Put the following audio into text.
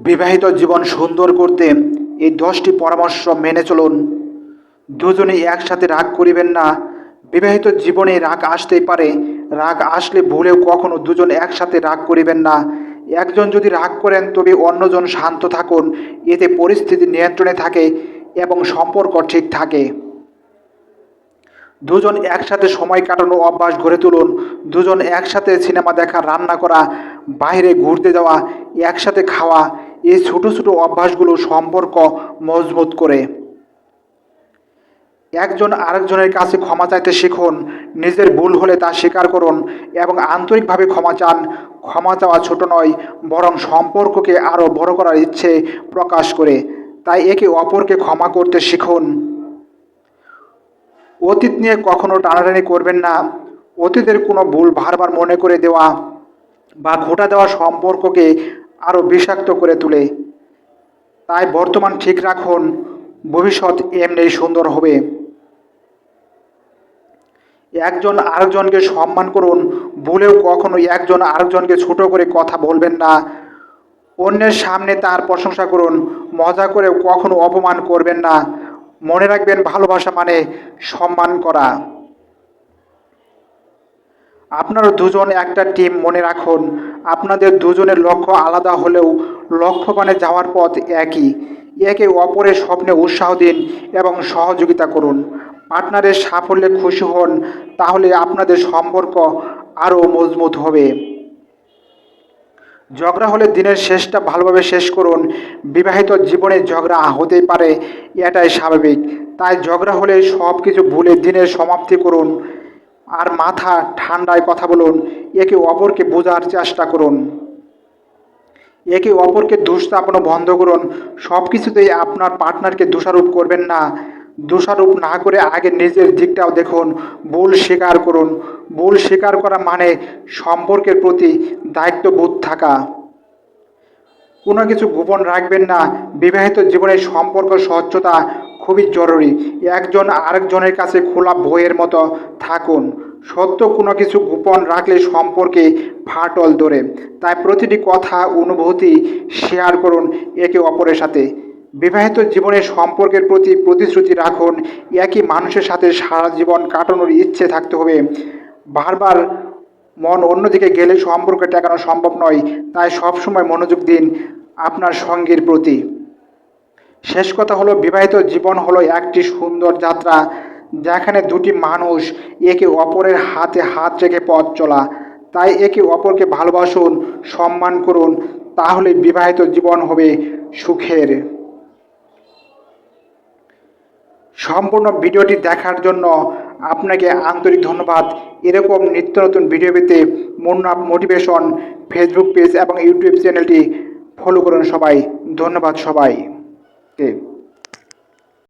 বিবাহিত জীবন সুন্দর করতে এই 10টি পরামর্শ মেনে চলুন। দুজনেই একসাথে রাগ করিবেন না। বিবাহিত জীবনে রাগ আসতেই পারে, রাগ আসলে ভুলেও কখনো দুজন একসাথে রাগ করিবেন না। একজন যদি রাগ করেন তবে অন্যজন শান্ত থাকুন, এতে পরিস্থিতি নিয়ন্ত্রণে থাকে এবং সম্পর্ক ঠিক থাকে। দুজন একসাথে সময় কাটানোর অভ্যাস গড়ে তুলুন। দুজন একসাথে সিনেমা দেখা, রান্না করা, বাইরে ঘুরতে যাওয়া, একসাথে খাওয়া, এই ছোট ছোট অভ্যাসগুলো সম্পর্ক মজবুত করে। একজন আরেকজনের কাছে ক্ষমা চাইতে শিখুন। নিজের ভুল হলে তা স্বীকার করুন এবং আন্তরিকভাবে ক্ষমা চান। ক্ষমা চাওয়া ছোট নয়, বরং সম্পর্ককে আরও বড় করার ইচ্ছে প্রকাশ করে। তাই একে অপরকে ক্ষমা করতে শিখুন। অতীত নিয়ে কখনো টানাটানি করবেন না। অতীতের কোনো ভুল বারবার মনে করে দেওয়া বা খোঁটা দেওয়া সম্পর্ককে আরও বিষাক্ত করে তোলে। তাই বর্তমান ঠিক রাখুন, ভবিষ্যৎ এমনিই সুন্দর হবে। একজন আরেকজনকে সম্মান করুন। ভুলেও কখনো একজন আরেকজনকে ছোট করে কথা বলবেন না। অন্যের সামনে তার প্রশংসা করুন, মজা করেও কখনো অপমান করবেন না। মনে রাখবেন, ভালোবাসা মানে সম্মান করা। আপনারা দুজন একটা টিম, মনে রাখুন। আপনাদের দুজনের লক্ষ্য আলাদা হলেও লক্ষ্যমানে যাওয়ার পথ একই। একে অপরের স্বপ্নে উৎসাহ দিন এবং সহযোগিতা করুন। পার্টনারের সাফল্যে খুশি হন, তাহলে আপনাদের সম্পর্ক আরও মজবুত হবে। ঝগড়া হলে দিনের শেষটা ভালোভাবে শেষ করুন। বিবাহিত জীবনে ঝগড়া হতেই পারে, এটাই স্বাভাবিক। তাই ঝগড়া হলে সব কিছু ভুলে দিনের সমাপ্তি করুন আর মাথা ঠান্ডায় কথা বলুন। একে অপরকে বোঝার চেষ্টা করুন। একে অপরকে দোষ চাপানো বন্ধ করুন। সব কিছুতেই আপনার পার্টনারকে দোষারোপ করবেন না। দোষারোপ না করে আগে নিজের দিকটাও দেখুন। ভুল স্বীকার করুন। ভুল স্বীকার করা মানে সম্পর্কের প্রতি দায়িত্ববোধ থাকা। কোনো কিছু গোপন রাখবেন না। বিবাহিত জীবনের সম্পর্ক স্বচ্ছতা খুবই জরুরি। একজন আরেকজনের কাছে খোলা বইয়ের মতো থাকুন। সত্য কোনো কিছু গোপন রাখলে সম্পর্কে ফাটল ধরে। তাই প্রতিটি কথা, অনুভূতি শেয়ার করুন একে অপরের সাথে। বিবাহিত জীবনের সম্পর্কের প্রতি প্রতিশ্রুতি রাখুন। একই মানুষের সাথে সারা জীবন কাটানোর ইচ্ছে থাকতে হবে। বারবার মন অন্যদিকে গেলে সম্পর্ক টেকানো সম্ভব নয়। তাই সবসময় মনোযোগ দিন আপনার সঙ্গীর প্রতি। শেষ কথা হলো, বিবাহিত জীবন হলো একটি সুন্দর যাত্রা, যেখানে দুটি মানুষ একে অপরের হাতে হাত রেখে পথ চলা। তাই একে অপরকে ভালোবাসুন, সম্মান করুন, তাহলে বিবাহিত জীবন হবে সুখের। সম্পূর্ণ ভিডিওটি দেখার জন্য আপনাকে আন্তরিক ধন্যবাদ। এরকম নিত্য নতুন ভিডিও পেতে মুন্না মোটিভেশন ফেসবুক পেজ এবং ইউটিউব চ্যানেলটি ফলো করুন সবাই। ধন্যবাদ সবাইকে।